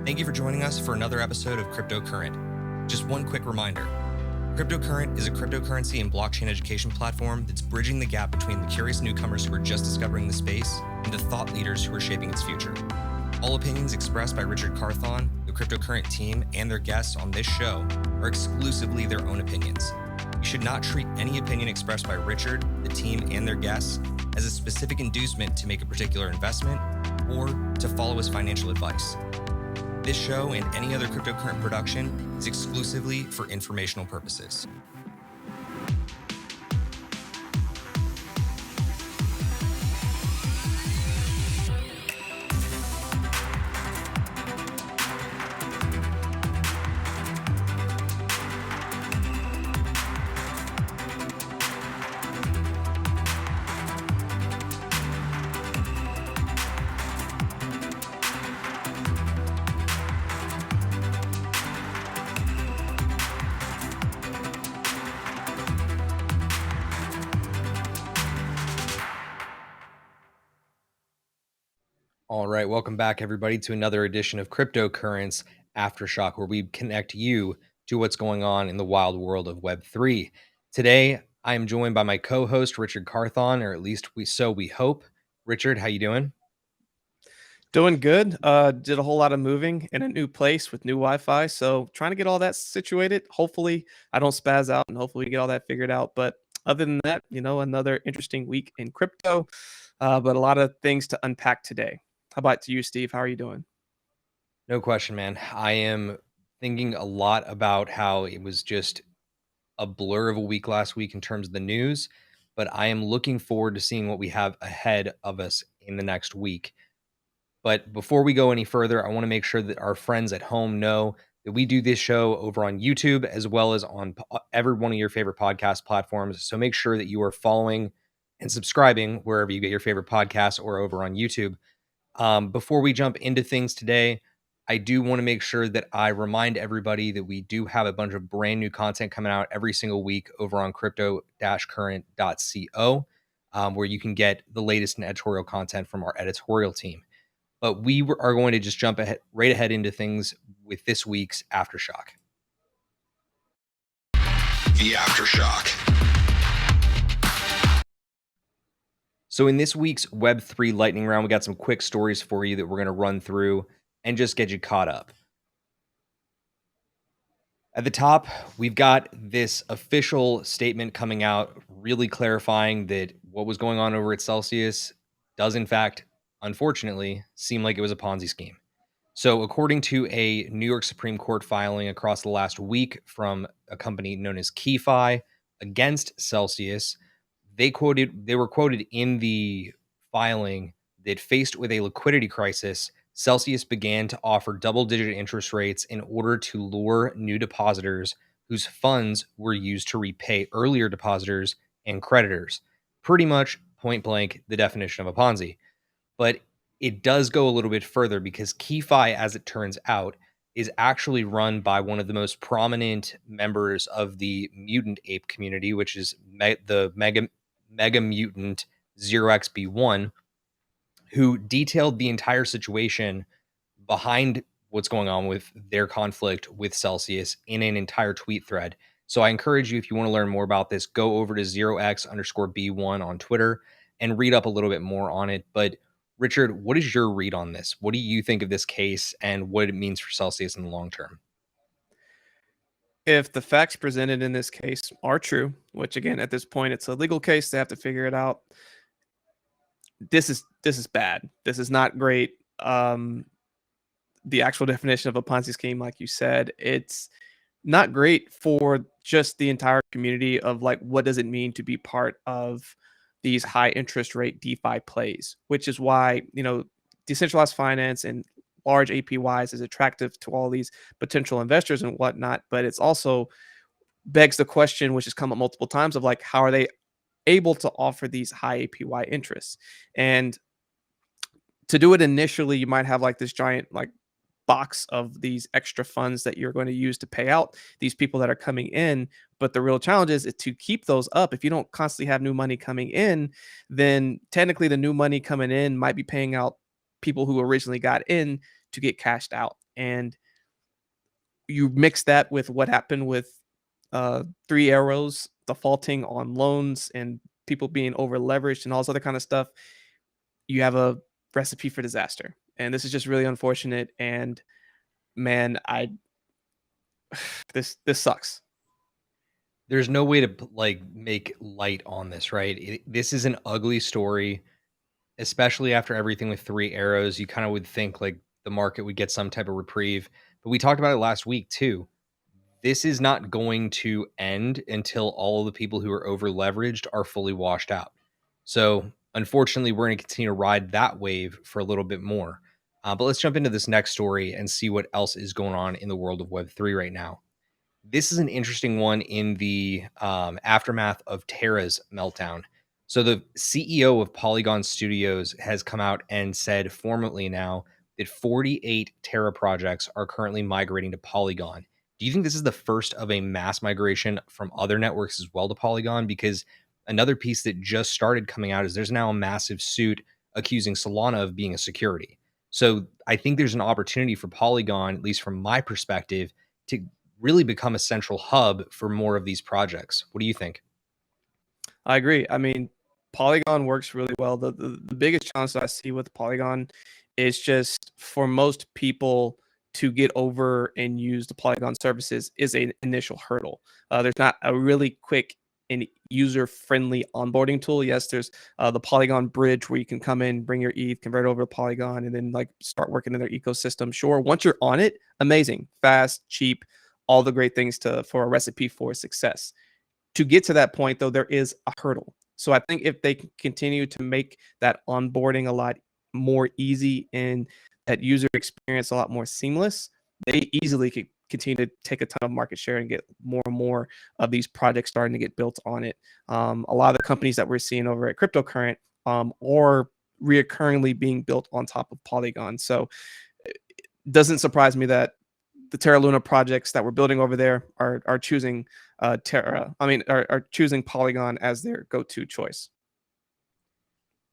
Thank you for joining us for another episode of Cryptocurrent. Just one quick reminder. Cryptocurrent is a cryptocurrency and blockchain education platform that's bridging the gap between the curious newcomers who are just discovering the space and the thought leaders who are shaping its future. All opinions expressed by Richard Carthon, the Cryptocurrent team, and their guests on this show are exclusively their own opinions. You should not treat any opinion expressed by Richard, the team, and their guests as a specific inducement to make a particular investment or to follow as financial advice. This show and any other Cryptocurrent production is exclusively for informational purposes. All right, welcome back, everybody, to another edition of Cryptocurrent's Aftershock, where we connect you to what's going on in the wild world of Web3. Today, I am joined by my co-host, Richard Carthon, or at least we hope. Richard, how you doing? Doing good. Did a whole lot of moving in a new place with new Wi-Fi, so trying to get all that situated. Hopefully, I don't spaz out, and hopefully we get all that figured out. But other than that, another interesting week in crypto, but a lot of things to unpack today. How about you, Steve? How are you doing? No question, man. I am thinking a lot about how it was just a blur of a week last week in terms of the news, but I am looking forward to seeing what we have ahead of us in the next week. But before we go any further, I want to make sure that our friends at home know that we do this show over on YouTube as well as on every one of your favorite podcast platforms. So make sure that you are following and subscribing wherever you get your favorite podcasts or over on YouTube. Before we jump into things today, I do want to make sure that I remind everybody that we do have a bunch of brand new content coming out every single week over on crypto-current.co, where you can get the latest in editorial content from our editorial team. But we are going to just jump right ahead into things with this week's Aftershock. The Aftershock. So in this week's Web3 lightning round, we got some quick stories for you that we're going to run through and just get you caught up. At the top, we've got this official statement coming out, really clarifying that what was going on over at Celcius does, in fact, unfortunately, seem like it was a Ponzi scheme. So according to a New York Supreme Court filing across the last week from a company known as KeyFi against Celcius, they were quoted in the filing that faced with a liquidity crisis, Celcius began to offer double-digit interest rates in order to lure new depositors whose funds were used to repay earlier depositors and creditors. Pretty much point blank the definition of a Ponzi. But it does go a little bit further because KeyFi, as it turns out, is actually run by one of the most prominent members of the mutant ape community, which is the mega mutant 0xB1, who detailed the entire situation behind what's going on with their conflict with Celcius in an entire tweet thread. So I encourage you, if you want to learn more about this, go over to 0x_B1 on Twitter and read up a little bit more on it. But Richard, what is your read on this? What do you think of this case and what it means for Celcius in the long term? If the facts presented in this case are true, which again at this point it's a legal case, they have to figure it out. This is bad. This is not great. The actual definition of a Ponzi scheme, like you said, it's not great for just the entire community of like, what does it mean to be part of these high interest rate DeFi plays, which is why, decentralized finance and large APYs is attractive to all these potential investors and whatnot. But it's also begs the question, which has come up multiple times, of like, how are they able to offer these high APY interests? And to do it initially, you might have like this giant like box of these extra funds that you're going to use to pay out these people that are coming in. But the real challenge is to keep those up. If you don't constantly have new money coming in, then technically the new money coming in might be paying out people who originally got in to get cashed out. And you mix that with what happened with Three Arrows defaulting on loans and people being over leveraged and all this other kind of stuff, you have a recipe for disaster. And this is just really unfortunate. And man, I this sucks. There's no way to like make light on this, right? This is an ugly story, especially after everything with Three Arrows. You kind of would think like the market would get some type of reprieve, but we talked about it last week too. This is not going to end until all of the people who are over leveraged are fully washed out. So, unfortunately, we're going to continue to ride that wave for a little bit more. But let's jump into this next story and see what else is going on in the world of Web3 right now. This is an interesting one in the aftermath of Terra's meltdown. So, the CEO of Polygon Studios has come out and said formally now that 48 Terra projects are currently migrating to Polygon. Do you think this is the first of a mass migration from other networks as well to Polygon? Because another piece that just started coming out is there's now a massive suit accusing Solana of being a security. So I think there's an opportunity for Polygon, at least from my perspective, to really become a central hub for more of these projects. What do you think? I agree. I mean, Polygon works really well. The biggest challenge that I see with Polygon is just for most people to get over and use the Polygon services is an initial hurdle. There's not a really quick and user-friendly onboarding tool. Yes, there's the Polygon bridge where you can come in, bring your ETH, convert over to Polygon, and then like start working in their ecosystem. Sure, once you're on it, amazing, fast, cheap, all the great things for a recipe for success. To get to that point, though, there is a hurdle. So I think if they can continue to make that onboarding a lot more easy and that user experience a lot more seamless, they easily could continue to take a ton of market share and get more and more of these projects starting to get built on it. A lot of the companies that we're seeing over at Cryptocurrent are reoccurringly being built on top of Polygon. So it doesn't surprise me that the Terra Luna projects that we're building over there are choosing Terra. I mean, are choosing Polygon as their go-to choice.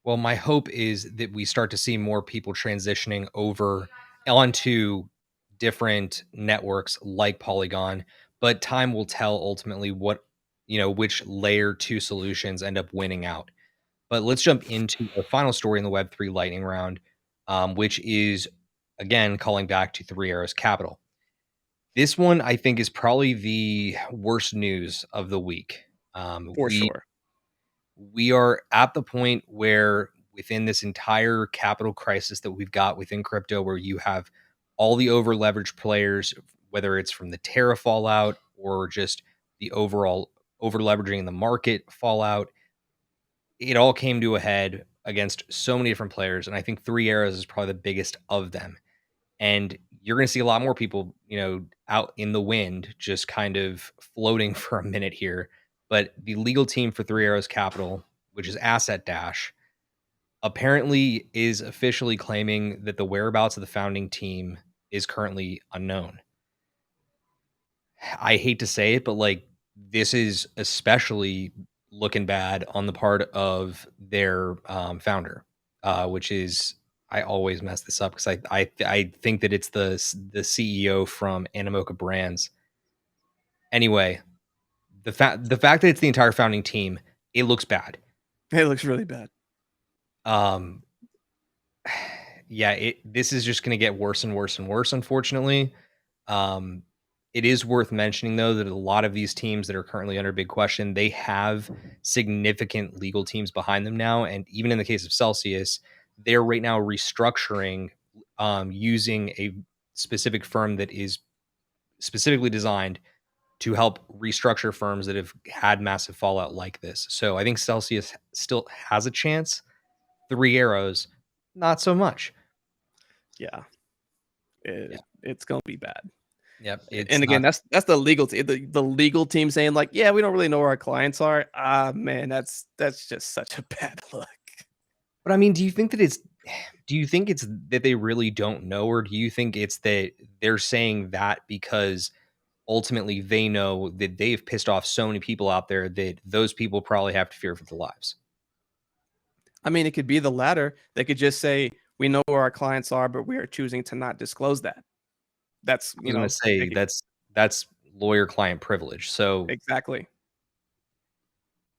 Well, my hope is that we start to see more people transitioning over onto different networks like Polygon, but time will tell ultimately what, which layer two solutions end up winning out. But let's jump into our final story in the Web3 lightning round, which is again calling back to Three Arrows Capital. This one I think is probably the worst news of the week. For sure. We are at the point where within this entire capital crisis that we've got within crypto, where you have all the over leveraged players, whether it's from the Terra fallout or just the overall over leveraging in the market fallout, it all came to a head against so many different players. And I think Three Arrows is probably the biggest of them. And you're going to see a lot more people, out in the wind, just kind of floating for a minute here. But the legal team for Three Arrows Capital, which is Asset Dash, apparently is officially claiming that the whereabouts of the founding team is currently unknown. I hate to say it, but like this is especially looking bad on the part of their founder, which is I always mess this up because I think that it's the CEO from Animoca Brands. Anyway, the fact that it's the entire founding team, it looks bad. It looks really bad. Um, yeah, this is just going to get worse and worse and worse, unfortunately. Um, it is worth mentioning, though, that a lot of these teams that are currently under big question, they have significant legal teams behind them now. And even in the case of Celcius, they're right now restructuring using a specific firm that is specifically designed to help restructure firms that have had massive fallout like this. So I think Celcius still has a chance. Three Arrows, not so much. Yeah, Yeah. it's gonna be bad. Yep. It's And again, not. that's the legal team. The legal team saying like, yeah, we don't really know where our clients are. Ah, man, that's just such a bad look. But I mean, do you think it's that they really don't know, or do you think it's that they're saying that because ultimately they know that they've pissed off so many people out there that those people probably have to fear for their lives? I mean, it could be the latter. They could just say, we know where our clients are, but we are choosing to not disclose that. That's, I was gonna say taking that's lawyer-client privilege. So, exactly.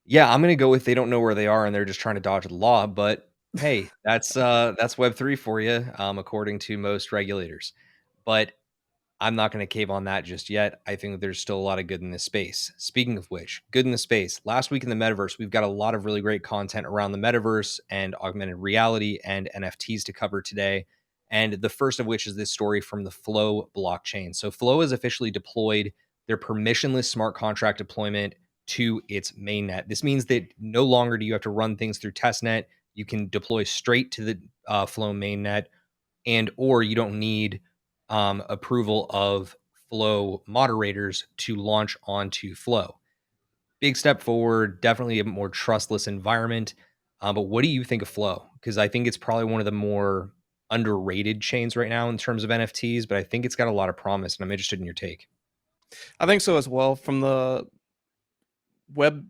yeah, I'm gonna go with they don't know where they are and they're just trying to dodge the law, but hey, that's Web3 for you, according to most regulators. But I'm not going to cave on that just yet. I think that there's still a lot of good in this space. Speaking of which, good in the space. Last week in the metaverse, we've got a lot of really great content around the metaverse and augmented reality and NFTs to cover today. And the first of which is this story from the Flow blockchain. So Flow has officially deployed their permissionless smart contract deployment to its mainnet. This means that no longer do you have to run things through testnet. You can deploy straight to the Flow mainnet, and or you don't need approval of Flow moderators to launch onto Flow. Big step forward, definitely a more trustless environment. But what do you think of Flow? Because I think it's probably one of the more underrated chains right now in terms of NFTs, but I think it's got a lot of promise, and I'm interested in your take. I think so as well. Web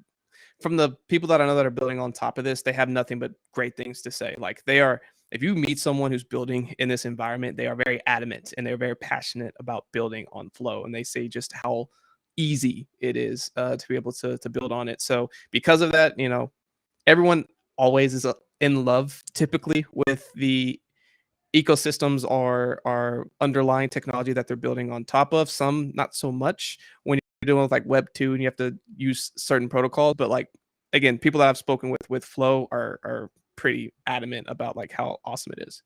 from the people that I know that are building on top of this, they have nothing but great things to say. Like they are, if you meet someone who's building in this environment, they are very adamant and they're very passionate about building on Flow, and they say just how easy it is to be able to build on it. So because of that, everyone always is in love typically with the ecosystems are underlying technology that they're building on top of. Some not so much when you're dealing with like Web 2 and you have to use certain protocols. But like again, people that I've spoken with Flow are pretty adamant about like how awesome it is.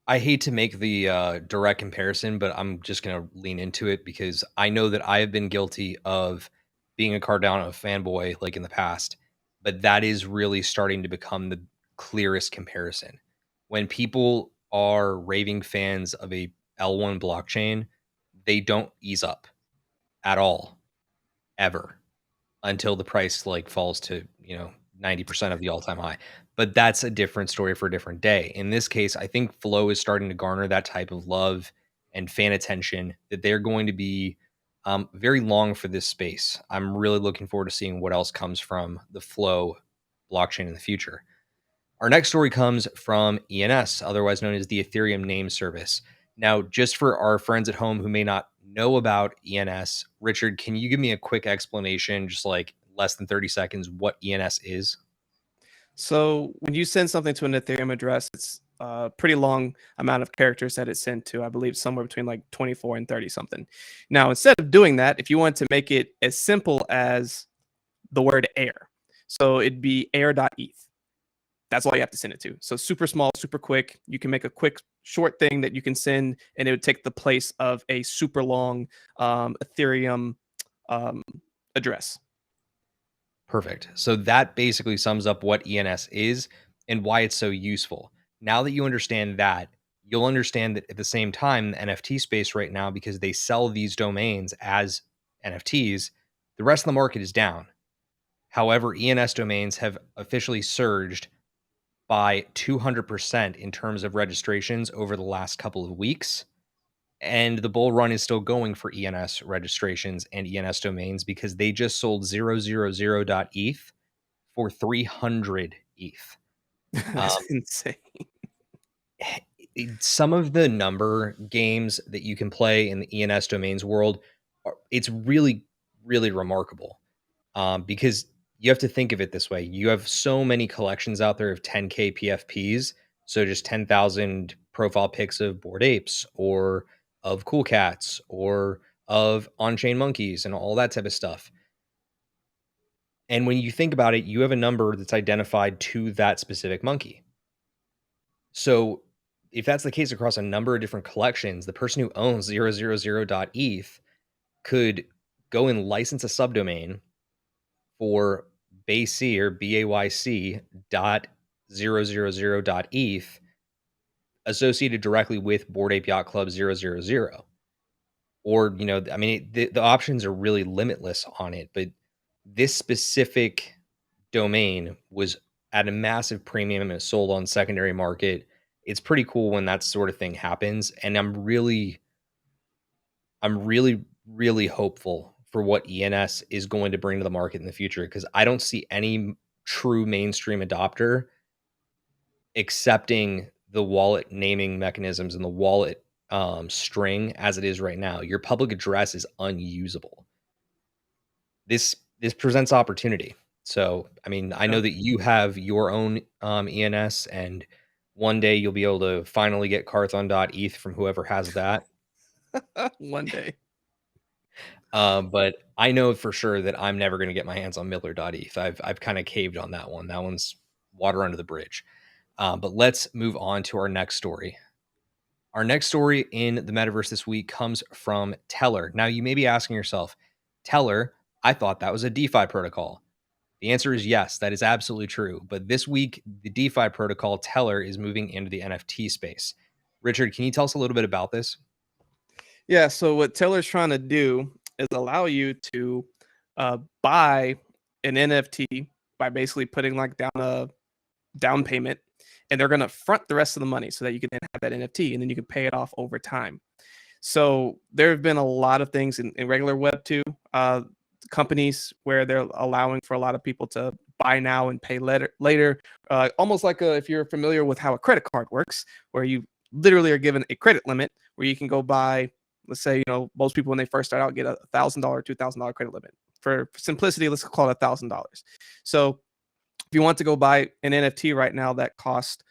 I hate to make the direct comparison, but I'm just going to lean into it because I know that I have been guilty of being a Cardano fanboy like in the past, but that is really starting to become the clearest comparison. When people are raving fans of a L1 blockchain, they don't ease up at all, ever, until the price like falls to 90% of the all-time high. But that's a different story for a different day. In this case, I think Flow is starting to garner that type of love and fan attention that they're going to be very long for this space. I'm really looking forward to seeing what else comes from the Flow blockchain in the future. Our next story comes from ENS, otherwise known as the Ethereum Name Service. Now, just for our friends at home who may not know about ENS, Richard, can you give me a quick explanation, just like less than 30 seconds, what ENS is? So when you send something to an Ethereum address, it's a pretty long amount of characters that it's sent to. I believe somewhere between like 24 and 30 something. Now, instead of doing that, if you want to make it as simple as the word air, so it'd be air.eth. That's all you have to send it to. So super small, super quick. You can make a quick, short thing that you can send, and it would take the place of a super long Ethereum um, address. Perfect. So that basically sums up what ENS is and why it's so useful. Now that you understand that, you'll understand that at the same time, the NFT space right now, because they sell these domains as NFTs, the rest of the market is down. However, ENS domains have officially surged by 200% in terms of registrations over the last couple of weeks. And the bull run is still going for ENS registrations and ENS domains because they just sold 000.eth for 300 ETH. That's insane. Some of the number games that you can play in the ENS domains world, it's really, really remarkable. Because you have to think of it this way. You have so many collections out there of 10K PFPs. So just 10,000 profile pics of Bored Apes or of Cool Cats or of on-chain monkeys and all that type of stuff. And when you think about it, you have a number that's identified to that specific monkey. So if that's the case across a number of different collections, the person who owns 000.eth could go and license a subdomain for BAYC or BAYC dot 000 dot ETH associated directly with Bored Ape Yacht Club 000. Or, I mean, the options are really limitless on it, but this specific domain was at a massive premium and it sold on secondary market. It's pretty cool when that sort of thing happens. And I'm really, really hopeful for what ENS is going to bring to the market in the future because I don't see any true mainstream adopter accepting the wallet naming mechanisms and the wallet string as it is right now, your public address is unusable. This presents opportunity. So, I mean, I Yeah. know that you have your own ENS, and one day you'll be able to finally get Carthon.eth from whoever has that. One day. But I know for sure that I'm never going to get my hands on Miller.eth. I've kind of caved on that one. That one's water under the bridge. But let's move on to our next story. Our next story in the metaverse this week comes from Teller. Now, you may be asking yourself, Teller, I thought that was a DeFi protocol. The answer is yes, that is absolutely true. But this week, the DeFi protocol Teller is moving into the NFT space. Richard, can you tell us a little bit about this? Yeah. So what Taylor's trying to do is allow you to buy an NFT by basically putting like down a down payment, and they're going to front the rest of the money so that you can then have that NFT and then you can pay it off over time. So there have been a lot of things in regular Web 2 companies where they're allowing for a lot of people to buy now and pay later, almost like if you're familiar with how a credit card works, where you literally are given a credit limit where you can go buy, let's say, most people when they first start out get $1,000, $2,000 credit limit. For simplicity, let's call it $1,000. So if you want to go buy an NFT right now that costs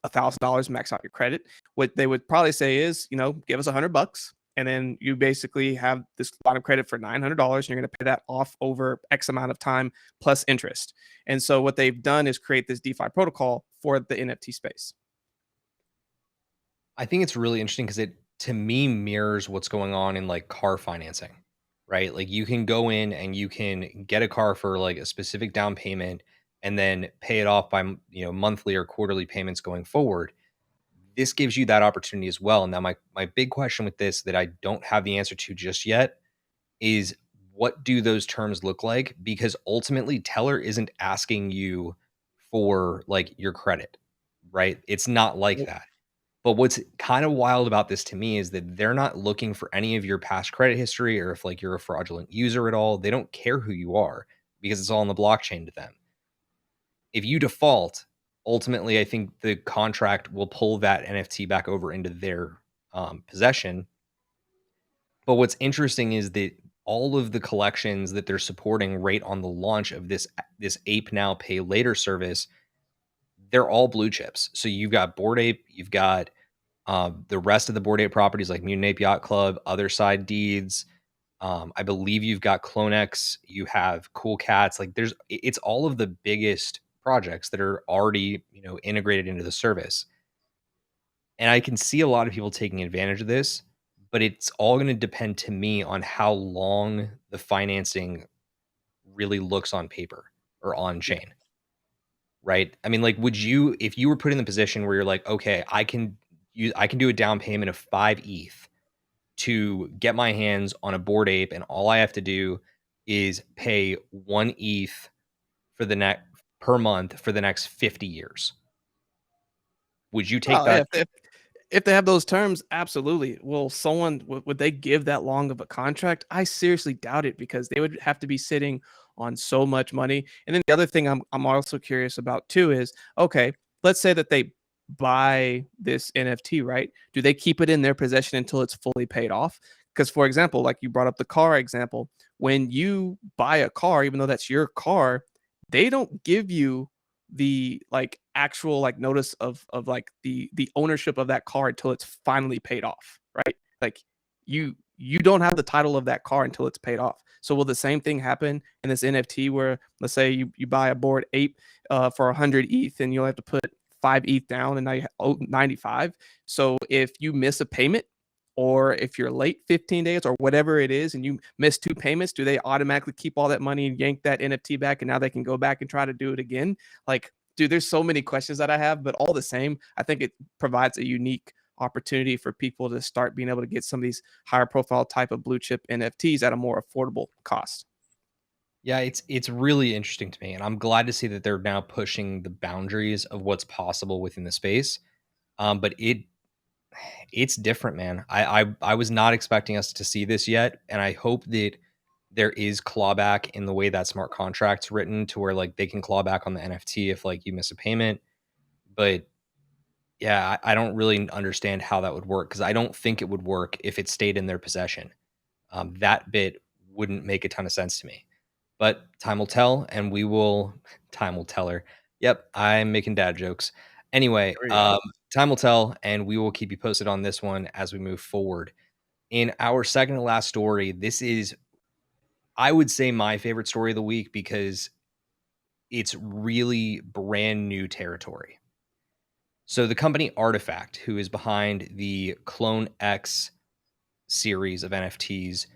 $1,000, max out your credit, what they would probably say is, give us $100, and then you basically have this line of credit for $900, and you're going to pay that off over X amount of time plus interest. And so what they've done is create this DeFi protocol for the NFT space. I think it's really interesting because it, to me, mirrors what's going on in like car financing, right? Like you can go in and you can get a car for like a specific down payment and then pay it off by, monthly or quarterly payments going forward. This gives you that opportunity as well. Now, my big question with this that I don't have the answer to just yet is, what do those terms look like? Because ultimately, Teller isn't asking you for like your credit, right? It's not like Yep. that. But what's kind of wild about this to me is that they're not looking for any of your past credit history or if like you're a fraudulent user at all. They don't care who you are because it's all on the blockchain to them. If you default, ultimately, I think the contract will pull that NFT back over into their possession. But what's interesting is that all of the collections that they're supporting right on the launch of this Ape Now Pay Later service, they're all blue chips. So you've got Bored Ape, you've got the rest of the Bored Ape properties like Mutant Ape Yacht Club, Other Side Deeds. I believe you've got CloneX, you have Cool Cats. Like it's all of the biggest projects that are already integrated into the service. And I can see a lot of people taking advantage of this, but it's all going to depend to me on how long the financing really looks on paper or on Yeah. chain. Right? I mean, like, would you, if you were put in the position where you're like, okay, I can do a down payment of 5 ETH to get my hands on a Bored Ape, and all I have to do is pay 1 ETH for the next per month for the next 50 years. Would you take Oh, yeah, that? if they have those terms, absolutely. Will someone would they give that long of a contract? I seriously doubt it because they would have to be sitting on so much money. And then the other thing I'm also curious about too is, okay, let's say that they buy this NFT, right? Do they keep it in their possession until it's fully paid off? Because for example, like you brought up the car example, when you buy a car, even though that's your car, they don't give you the like actual like notice of like the ownership of that car until it's finally paid off, right? Like you don't have the title of that car until it's paid off. So will the same thing happen in this NFT where let's say you buy a Bored Ape for 100 ETH and you'll have to put 5 ETH down and now you owe 95. So if you miss a payment or if you're late 15 days or whatever it is and you miss 2 payments, do they automatically keep all that money and yank that NFT back and now they can go back and try to do it again? Like, dude, there's so many questions that I have, but all the same, I think it provides a unique opportunity for people to start being able to get some of these higher profile type of blue chip NFTs at a more affordable cost. Yeah, it's really interesting to me, and I'm glad to see that they're now pushing the boundaries of what's possible within the space. But it's different, man. I was not expecting us to see this yet, and I hope that there is clawback in the way that smart contract's written to where like they can claw back on the NFT if like you miss a payment. But Yeah, I don't really understand how that would work because I don't think it would work if it stayed in their possession. That bit wouldn't make a ton of sense to me. But time will tell, and we will. Time will tell her. Yep, I'm making dad jokes. Anyway, There we go. time will tell, and we will keep you posted on this one as we move forward. In our second to last story, this is, I would say, my favorite story of the week because it's really brand new territory. So the company Artifact, who is behind the CloneX series of NFTs,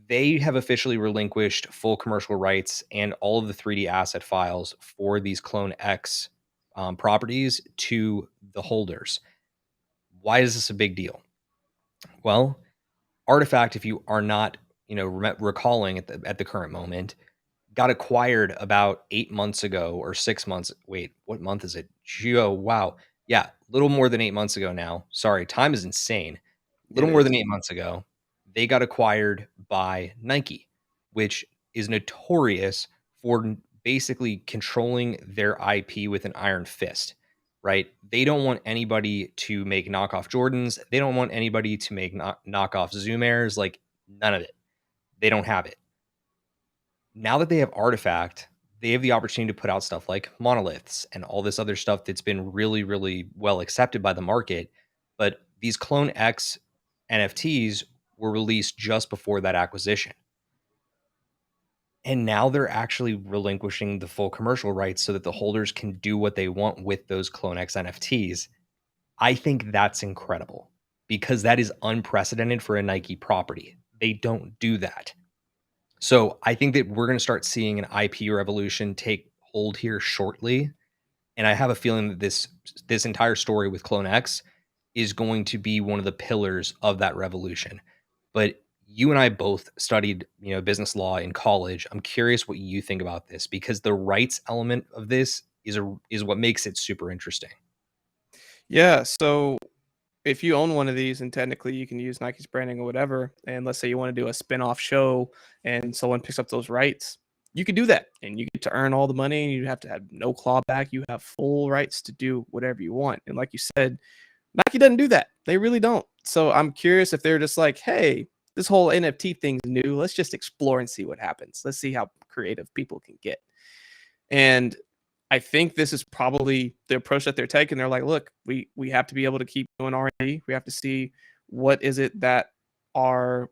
they have officially relinquished full commercial rights and all of the 3D asset files for these CloneX properties to the holders. Why is this a big deal? Well, Artifact, if you are not, recalling at the current moment, got acquired about 8 months ago or 6 months. Wait, what month is it? Oh, wow. Yeah, a little more than 8 months ago now. Sorry, time is insane. A It little more is. than 8 months ago, they got acquired by Nike, which is notorious for basically controlling their IP with an iron fist, right? They don't want anybody to make knockoff Jordans. They don't want anybody to make knockoff Zoom Airs. Like, none of it. They don't have it. Now that they have Artifact, they have the opportunity to put out stuff like monoliths and all this other stuff that's been really, really well accepted by the market. But these Clone X NFTs were released just before that acquisition. And now they're actually relinquishing the full commercial rights so that the holders can do what they want with those Clone X NFTs. I think that's incredible because that is unprecedented for a Nike property. They don't do that. So I think that we're going to start seeing an IP revolution take hold here shortly, and I have a feeling that this entire story with CloneX is going to be one of the pillars of that revolution. But you and I both studied, business law in college. I'm curious what you think about this because the rights element of this is what makes it super interesting. Yeah. So if you own one of these and technically you can use Nike's branding or whatever, and let's say you want to do a spin-off show and someone picks up those rights, you can do that and you get to earn all the money and you have to have no clawback. You have full rights to do whatever you want. And like you said, Nike doesn't do that. They really don't. So I'm curious if they're just like, hey, this whole NFT thing's new. Let's just explore and see what happens. Let's see how creative people can get. And I think this is probably the approach that they're taking. They're like, look, we have to be able to keep doing R&D. We have to see what is it that our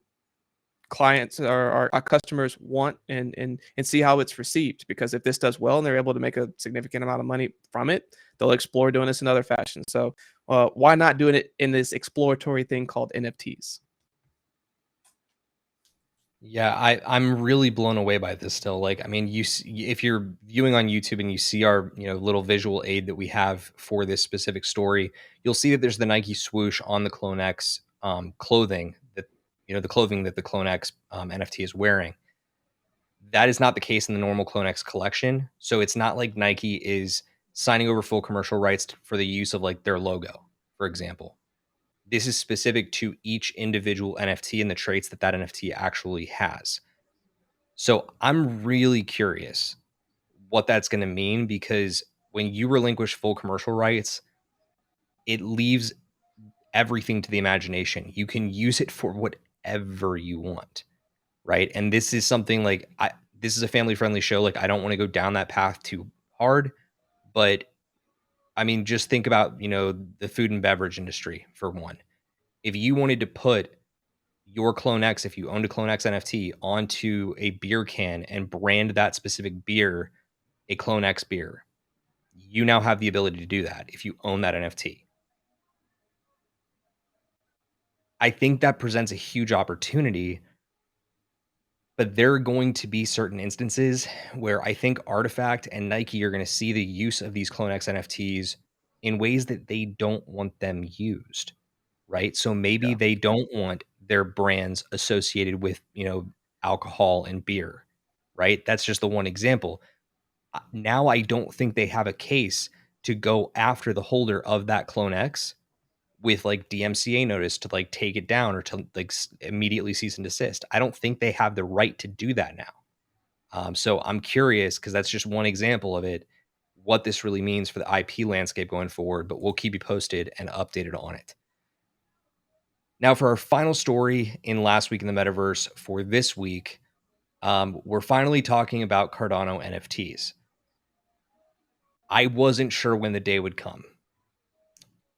clients or our customers want and see how it's received. Because if this does well and they're able to make a significant amount of money from it, they'll explore doing this in other fashion. So why not doing it in this exploratory thing called NFTs? Yeah, I'm really blown away by this still. Like, I mean, if you're viewing on YouTube and you see our, little visual aid that we have for this specific story, you'll see that there's the Nike swoosh on the Clone X clothing that, the clothing that the Clone X NFT is wearing. That is not the case in the normal Clone X collection. So it's not like Nike is signing over full commercial rights for the use of like their logo, for example. This is specific to each individual NFT and the traits that that NFT actually has. So I'm really curious what that's going to mean because when you relinquish full commercial rights, it leaves everything to the imagination. You can use it for whatever you want, right? And this is something like this is a family friendly show. Like I don't want to go down that path too hard, but I mean, just think about, the food and beverage industry for one. If you wanted to put your Clone X, if you owned a Clone X NFT, onto a beer can and brand that specific beer a Clone X beer, you now have the ability to do that if you own that NFT. I think that presents a huge opportunity, but there are going to be certain instances where I think Artifact and Nike are going to see the use of these Clone X NFTs in ways that they don't want them used, right? So maybe Yeah. they don't want their brands associated with, alcohol and beer, right? That's just the one example. Now I don't think they have a case to go after the holder of that Clone X with like DMCA notice to like take it down or to like immediately cease and desist. I don't think they have the right to do that now. So I'm curious because that's just one example of it. what this really means for the IP landscape going forward, but we'll keep you posted and updated on it. Now, for our final story in Last Week in the Metaverse for this week, we're finally talking about Cardano NFTs. I wasn't sure when the day would come,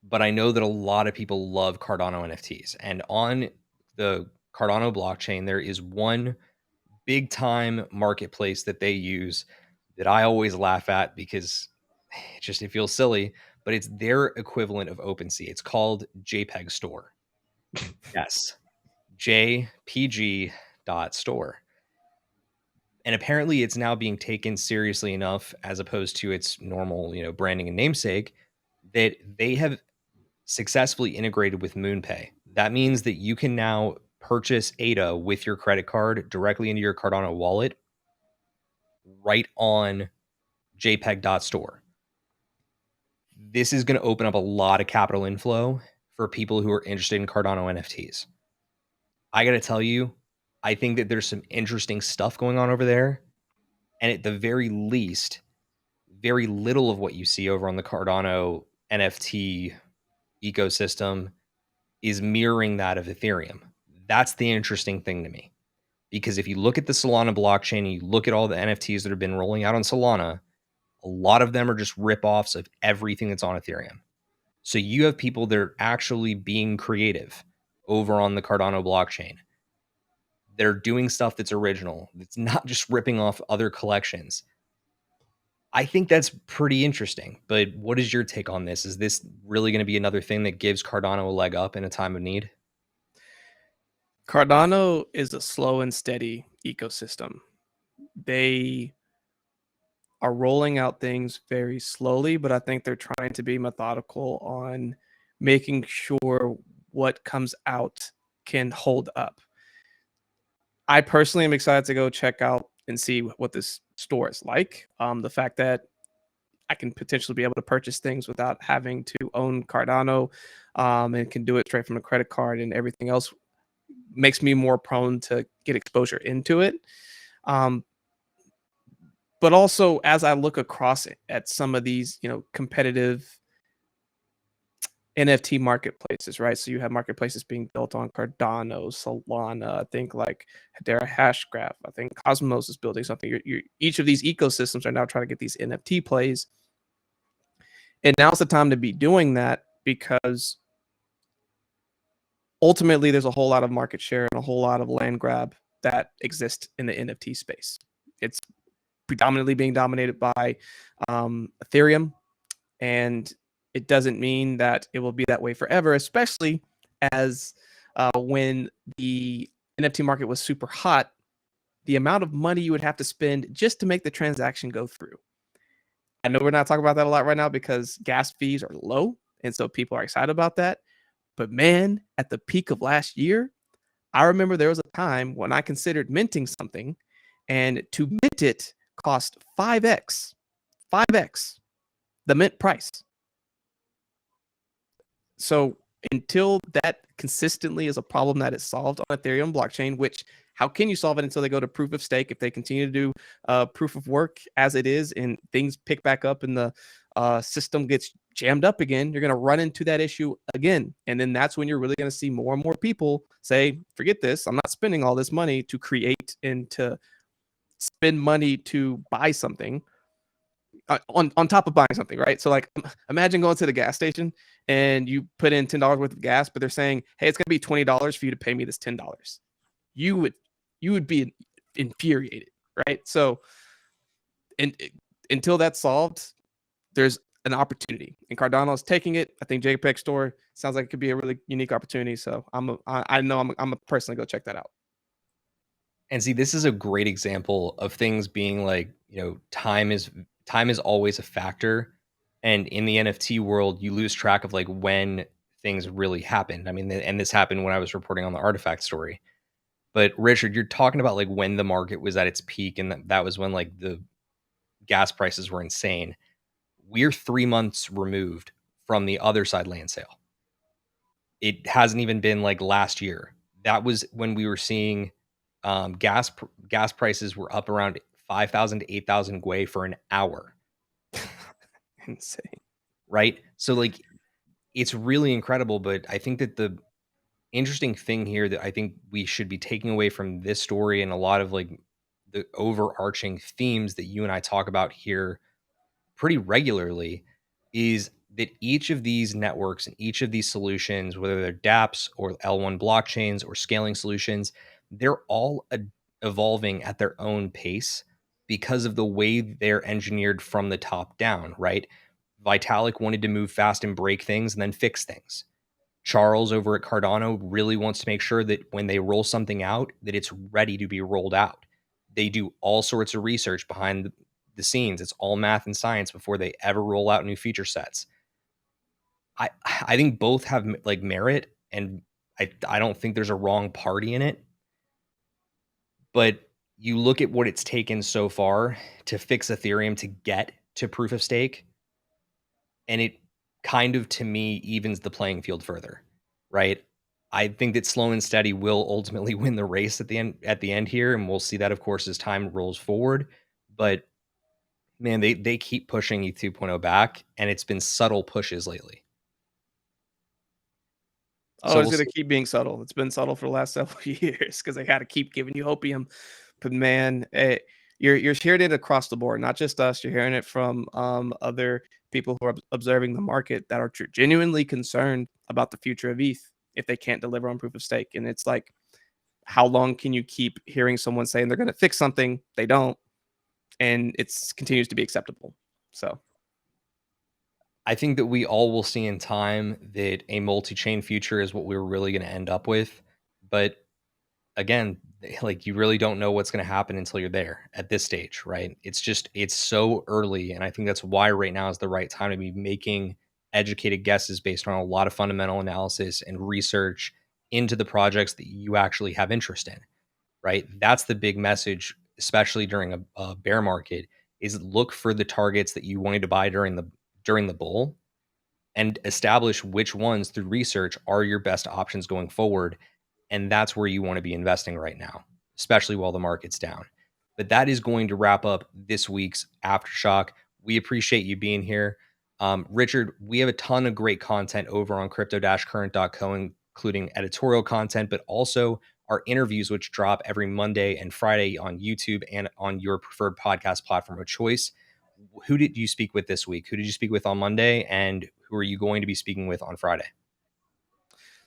but I know that a lot of people love Cardano NFTs. And on the Cardano blockchain, there is one big time marketplace that they use that I always laugh at because it feels silly, but it's their equivalent of OpenSea. It's called JPEG Store. Yes, JPG.store. And apparently it's now being taken seriously enough as opposed to its normal, branding and namesake that they have successfully integrated with MoonPay. That means that you can now purchase ADA with your credit card directly into your Cardano wallet right on JPEG.store. This is going to open up a lot of capital inflow for people who are interested in Cardano NFTs. I got to tell you, I think that there's some interesting stuff going on over there. And at the very least, very little of what you see over on the Cardano NFT ecosystem is mirroring that of Ethereum. That's the interesting thing to me. Because if you look at the Solana blockchain and you look at all the NFTs that have been rolling out on Solana, a lot of them are just rip-offs of everything that's on Ethereum. So you have people that are actually being creative over on the Cardano blockchain. They're doing stuff that's original. It's not just ripping off other collections. I think that's pretty interesting. But what is your take on this? Is this really going to be another thing that gives Cardano a leg up in a time of need? Cardano is a slow and steady ecosystem. They are rolling out things very slowly, but I think they're trying to be methodical on making sure what comes out can hold up. I personally am excited to go check out and see what this store is like. The fact that I can potentially be able to purchase things without having to own Cardano, and can do it straight from a credit card and everything else makes me more prone to get exposure into it. But also, as I look across at some of these, competitive NFT marketplaces, right? So you have marketplaces being built on Cardano, Solana, I think like Hedera Hashgraph. I think Cosmos is building something. Each of these ecosystems are now trying to get these NFT plays. And now's the time to be doing that because ultimately there's a whole lot of market share and a whole lot of land grab that exists in the NFT space. It's predominantly being dominated by Ethereum, and it doesn't mean that it will be that way forever, especially as when the NFT market was super hot, the amount of money you would have to spend just to make the transaction go through. I know we're not talking about that a lot right now because gas fees are low, and so people are excited about that. But man, at the peak of last year, I remember there was a time when I considered minting something, and to mint it cost 5x the mint price. So until that consistently is a problem that is solved on Ethereum blockchain, which how can you solve it until they go to proof of stake? If they continue to do proof of work as it is and things pick back up and the system gets jammed up again, you're going to run into that issue again. And then that's when you're really going to see more and more people say, forget this. I'm not spending all this money to create and to spend money to buy something. On top of buying something, right? So like imagine going to the gas station and you put in $10 worth of gas, but they're saying, hey, it's gonna be $20 for you to pay me this $10. You would be infuriated, right? So until that's solved, there's an opportunity. And Cardano's taking it. I think JPEG Store sounds like it could be a really unique opportunity. So I know I'm gonna personally go check that out. And see, this is a great example of things being like, time is always a factor. And in the NFT world, you lose track of like when things really happened. I mean, and this happened when I was reporting on the artifact story. But Richard, you're talking about like when the market was at its peak, and that was when like the gas prices were insane. We're 3 months removed from the other side land sale. It hasn't even been like last year. That was when we were seeing gas prices were up around 5,000 to 8,000 Gwei for an hour. Insane. right? So like it's really incredible, but I think that the interesting thing here that I think we should be taking away from this story and a lot of like the overarching themes that you and I talk about here pretty regularly is that each of these networks and each of these solutions, whether they're dApps or L1 blockchains or scaling solutions, they're all evolving at their own pace because of the way they're engineered from the top down, right? Vitalik wanted to move fast and break things and then fix things. Charles over at Cardano really wants to make sure that when they roll something out, that it's ready to be rolled out. They do all sorts of research behind the scenes. It's all math and science before they ever roll out new feature sets. I think both have like merit, and I don't think there's a wrong party in it. But you look at what it's taken so far to fix Ethereum to get to proof of stake, and it kind of to me evens the playing field further, right? I think that slow and steady will ultimately win the race at the end here, and we'll see that of course as time rolls forward. But man, they keep pushing ETH 2.0 back, and it's been subtle pushes lately. Oh, So it's we'll gonna see. keep being subtle. It's been subtle for the last several years because they gotta keep giving you opium. But man, you're hearing it across the board, not just us. You're hearing it from other people who are observing the market that are genuinely concerned about the future of ETH if they can't deliver on proof of stake. And it's like, how long can you keep hearing someone saying they're going to fix something, they don't, and it continues to be acceptable? So I think that we all will see in time that a multi-chain future is what we're really going to end up with. But again, like you really don't know what's going to happen until you're there at this stage, right? It's so early. And I think that's why right now is the right time to be making educated guesses based on a lot of fundamental analysis and research into the projects that you actually have interest in, right? That's the big message, especially during a bear market, is look for the targets that you wanted to buy during the bull and establish which ones through research are your best options going forward. And that's where you want to be investing right now, especially while the market's down. But that is going to wrap up this week's Aftershock. We appreciate you being here. Richard, we have a ton of great content over on crypto-current.co, including editorial content, but also our interviews, which drop every Monday and Friday on YouTube and on your preferred podcast platform of choice. Who did you speak with this week? Who did you speak with on Monday? And who are you going to be speaking with on Friday?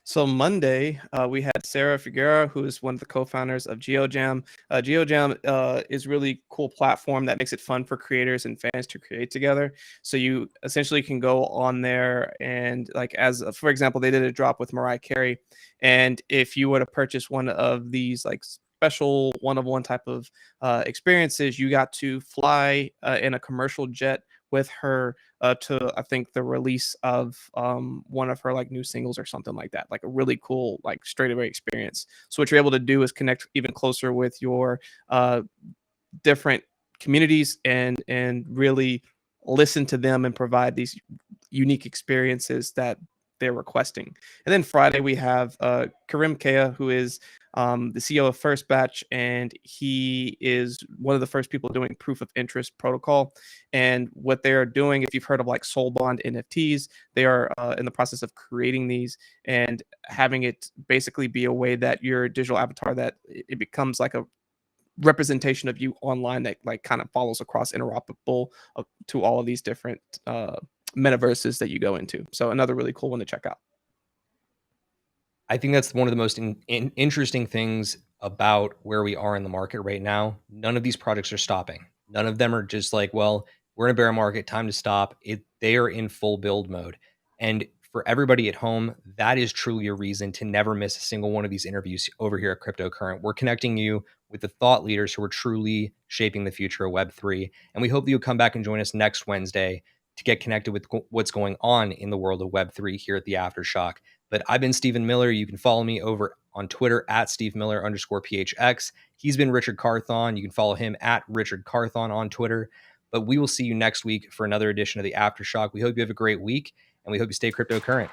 So Monday, we had Sarah Figueroa, who is one of the co-founders of GeoJam. GeoJam is really cool platform that makes it fun for creators and fans to create together. So you essentially can go on there and like, as for example, they did a drop with Mariah Carey, and if you were to purchase one of these like special one-of-one type of experiences, you got to fly in a commercial jet with her to I think the release of one of her like new singles or something like that. Like a really cool like straight away experience. So what you're able to do is connect even closer with your different communities and really listen to them and provide these unique experiences that they're requesting. And then Friday we have Karim Kea, who is the CEO of First Batch, and he is one of the first people doing proof of interest protocol. And what they are doing, if you've heard of like Soul Bond NFTs, they are in the process of creating these and having it basically be a way that your digital avatar, that it becomes like a representation of you online that like kind of follows across interoperable to all of these different metaverses that you go into. So another really cool one to check out. I think that's one of the most interesting things about where we are in the market right now. None of these projects are stopping. None of them are just like, well, we're in a bear market, time to stop. They are in full build mode. And for everybody at home, that is truly a reason to never miss a single one of these interviews over here at Cryptocurrent. We're connecting you with the thought leaders who are truly shaping the future of Web3. And we hope that you'll come back and join us next Wednesday to get connected with what's going on in the world of Web3 here at the Aftershock. But I've been Stephen Miller. You can follow me over on Twitter at SteveMiller_PHX. He's been Richard Carthon. You can follow him at Richard Carthon on Twitter. But we will see you next week for another edition of the Aftershock. We hope you have a great week, and we hope you stay cryptocurrent.